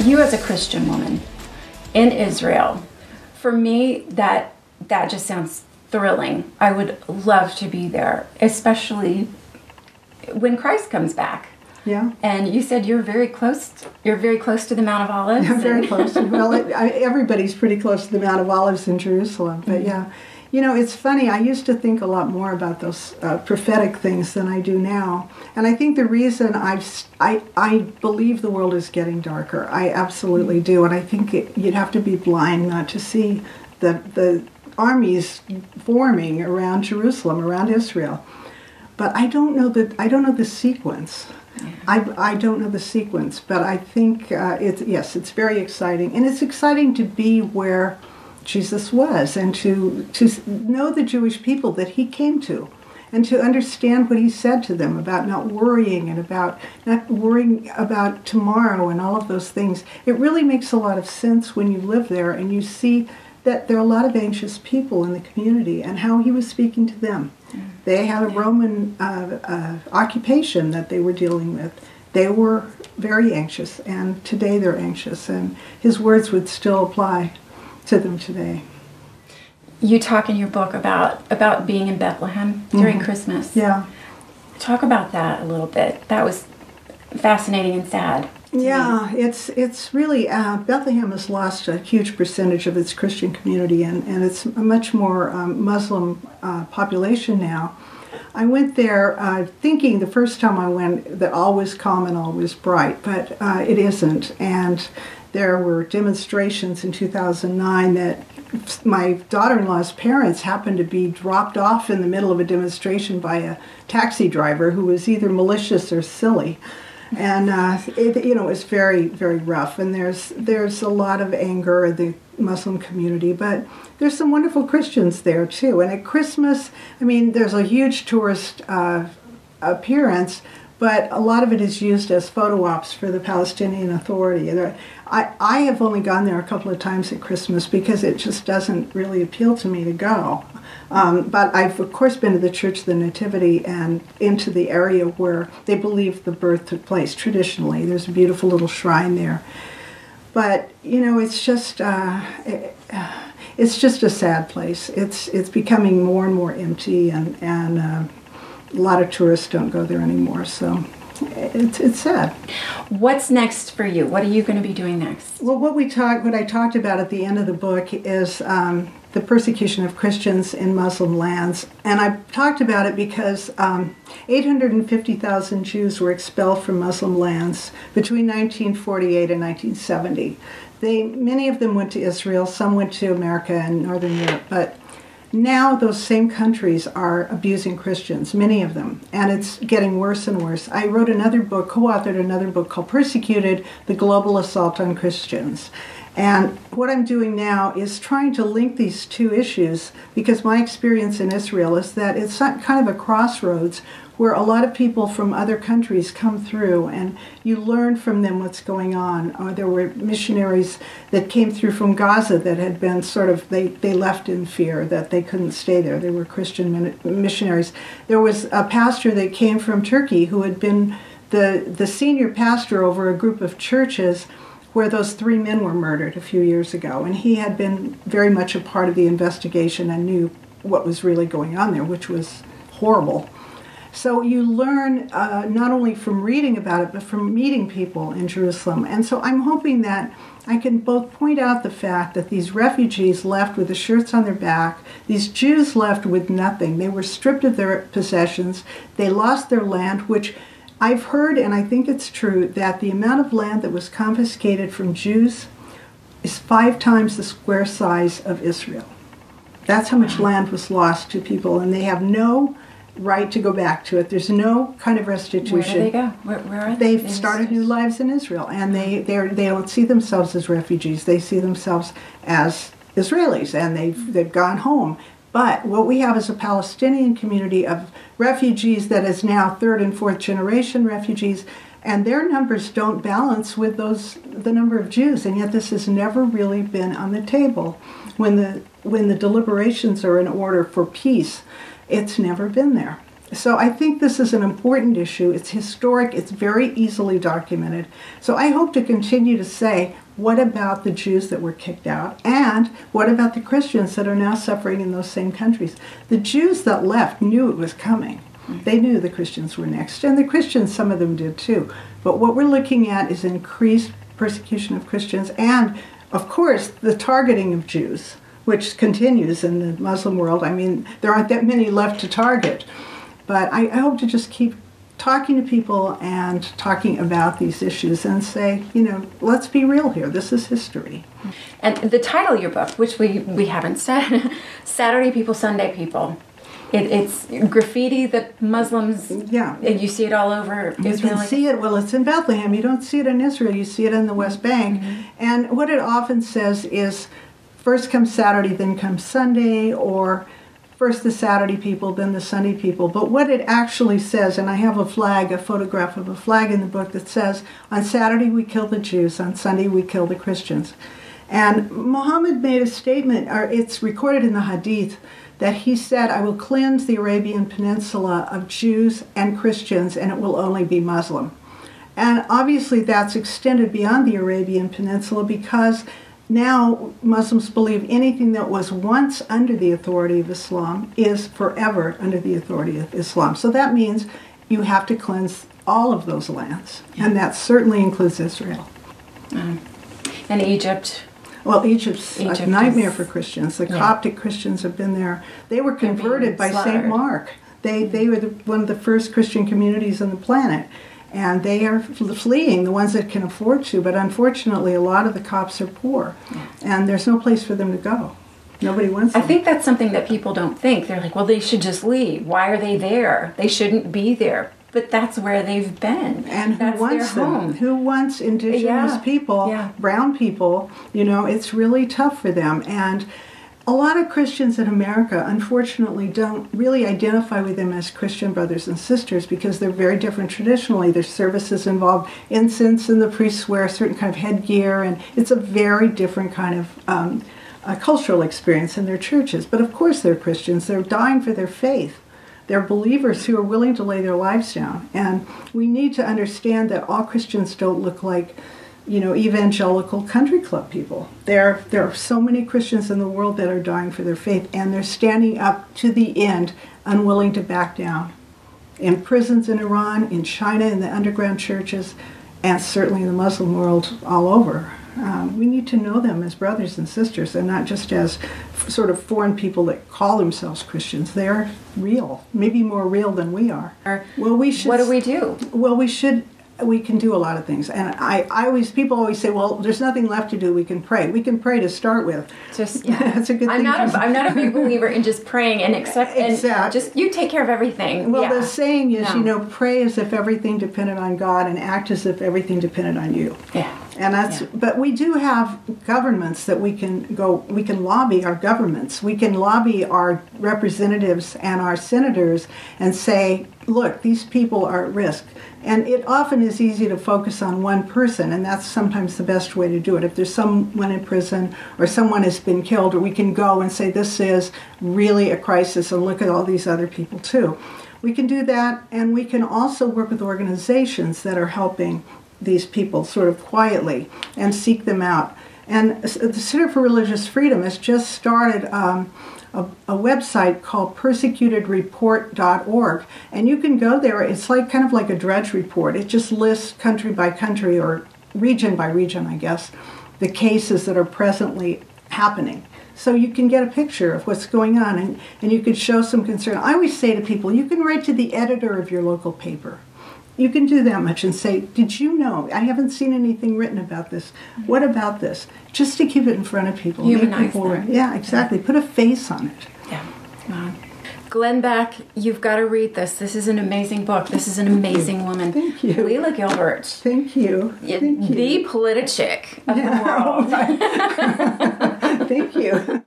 You as a Christian woman in Israel, for me, that just sounds thrilling. I would love to be there, especially when Christ comes back. Yeah. And you said you're very close to the Mount of Olives. I'm very close. Well, everybody's pretty close to the Mount of Olives in Jerusalem. But yeah, you know, it's funny. I used to think a lot more about those prophetic things than I do now. And I think the reason I believe the world is getting darker. I absolutely do. And I think you'd have to be blind not to see the armies forming around Jerusalem, around Israel. But I don't know the sequence. I don't know the sequence, but I think it's very exciting, and it's exciting to be where Jesus was, and to know the Jewish people that he came to, and to understand what he said to them about not worrying and about not worrying about tomorrow and all of those things. It really makes a lot of sense when you live there and you see that there are a lot of anxious people in the community and how he was speaking to them. They had a Roman occupation that they were dealing with. They were very anxious, and today they're anxious, and his words would still apply to them today. You talk in your book about being in Bethlehem during Christmas. Yeah. Talk about that a little bit. That was fascinating and sad. Yeah, it's really, Bethlehem has lost a huge percentage of its Christian community, and it's a much more Muslim population now. I went there thinking the first time I went that all was calm and all was bright, but it isn't. And there were demonstrations in 2009 that my daughter-in-law's parents happened to be dropped off in the middle of a demonstration by a taxi driver who was either malicious or silly. And it's very, very rough, and there's a lot of anger in the Muslim community, but there's some wonderful Christians there too. And at Christmas, I mean, there's a huge tourist appearance, but a lot of it is used as photo ops for the Palestinian Authority. I have only gone there a couple of times at Christmas because it just doesn't really appeal to me to go. But I've, of course, been to the Church of the Nativity and into the area where they believe the birth took place traditionally. There's a beautiful little shrine there. But, you know, it's just a sad place. It's becoming more and more empty, and a lot of tourists don't go there anymore. So it's sad. What's next for you? What are you going to be doing next? Well, what I talked about at the end of the book is the persecution of Christians in Muslim lands. And I talked about it because 850,000 Jews were expelled from Muslim lands between 1948 and 1970. Many of them went to Israel, some went to America and Northern Europe, but now those same countries are abusing Christians, many of them, and it's getting worse and worse. I wrote another book, co-authored another book called Persecuted: The Global Assault on Christians. And what I'm doing now is trying to link these two issues, because my experience in Israel is that it's kind of a crossroads where a lot of people from other countries come through, and you learn from them what's going on. There were missionaries that came through from Gaza that had been they left in fear that they couldn't stay there. They were Christian missionaries. There was a pastor that came from Turkey who had been the senior pastor over a group of churches where those 3 men were murdered a few years ago, and he had been very much a part of the investigation and knew what was really going on there, which was horrible. So you learn not only from reading about it, but from meeting people in Jerusalem. And so I'm hoping that I can both point out the fact that these refugees left with the shirts on their back, these Jews left with nothing. They were stripped of their possessions. They lost their land, which I've heard, and I think it's true, that the amount of land that was confiscated from Jews is 5 times the square size of Israel. That's how much land was lost to people, and they have no right to go back to it. There's no kind of restitution. Where do they go? Where are they? They've started new lives in Israel, and they don't see themselves as refugees. They see themselves as Israelis, and they've gone home. But what we have is a Palestinian community of refugees that is now 3rd and 4th generation refugees, and their numbers don't balance with the number of Jews, and yet this has never really been on the table. When the deliberations are in order for peace, it's never been there. So I think this is an important issue. It's historic. It's very easily documented. So I hope to continue to say, what about the Jews that were kicked out? And what about the Christians that are now suffering in those same countries? The Jews that left knew it was coming. They knew the Christians were next. And the Christians, some of them did too. But what we're looking at is increased persecution of Christians and, of course, the targeting of Jews, which continues in the Muslim world. I mean, there aren't that many left to target. But I hope to just keep talking to people and talking about these issues and say, you know, let's be real here. This is history. And the title of your book, which we haven't said, Saturday People, Sunday People. It's graffiti that Muslims, you see it all over Israel. You can see it, well, it's in Bethlehem. You don't see it in Israel. You see it in the West Bank. And what it often says is, first comes Saturday, then comes Sunday, or first the Saturday people, then the Sunday people. But what it actually says, and I have a flag, a photograph of a flag in the book that says, on Saturday we kill the Jews, on Sunday we kill the Christians. And Muhammad made a statement, or it's recorded in the Hadith, that he said, I will cleanse the Arabian Peninsula of Jews and Christians, and it will only be Muslim. And obviously that's extended beyond the Arabian Peninsula, because now Muslims believe anything that was once under the authority of Islam is forever under the authority of Islam. So that means you have to cleanse all of those lands, and that certainly includes Israel. And Egypt. Well, Egypt's a nightmare for Christians. The Coptic Christians have been there. They were converted by St. Mark. They were one of the first Christian communities on the planet. And they are fleeing, the ones that can afford to, but unfortunately a lot of the Copts are poor, and there's no place for them to go. Nobody wants them. I think that's something that people don't think. They're like, well, they should just leave. Why are they there? They shouldn't be there. But that's where they've been. And who wants them? Who wants indigenous people, brown people? You know, it's really tough for them. And a lot of Christians in America, unfortunately, don't really identify with them as Christian brothers and sisters because they're very different traditionally. Their services involve incense, and the priests wear a certain kind of headgear, and it's a very different kind of a cultural experience in their churches. But of course they're Christians. They're dying for their faith. They're believers who are willing to lay their lives down. And we need to understand that all Christians don't look like, you know, evangelical country club people. There are so many Christians in the world that are dying for their faith, and they're standing up to the end, unwilling to back down. In prisons in Iran, in China, in the underground churches, and certainly in the Muslim world all over. We need to know them as brothers and sisters, and not just as sort of foreign people that call themselves Christians. They're real, maybe more real than we are. Well, we should. What do we do? Well, we can do a lot of things, and people always say, well, there's nothing left to do, we can pray. We can pray to start with. Just that's a good thing. I'm not a big believer in just praying and just you take care of everything. Well, the saying is, you know, pray as if everything depended on God, and act as if everything depended on you. And that's, but we do have governments that we can lobby our governments. We can lobby our representatives and our senators and say, look, these people are at risk. And it often is easy to focus on one person, and that's sometimes the best way to do it. If there's someone in prison or someone has been killed, or we can go and say, this is really a crisis, and look at all these other people too. We can do that, and we can also work with organizations that are helping these people sort of quietly and seek them out. And the Center for Religious Freedom has just started a website called persecutedreport.org, and you can go there. It's like kind of like a Drudge Report. It just lists country by country, or region by region, I guess, the cases that are presently happening. So you can get a picture of what's going on, and you could show some concern. I always say to people, you can write to the editor of your local paper. You can do that much and say, did you know? I haven't seen anything written about this. What about this? Just to keep it in front of people. Humanize them. Yeah, exactly. Put a face on it. Yeah. Wow. Glenn Beck, you've got to read this. This is an amazing book. This is an amazing woman. Thank you. Leila Gilbert. Thank you. Thank you. The Politichick of the world. Thank you.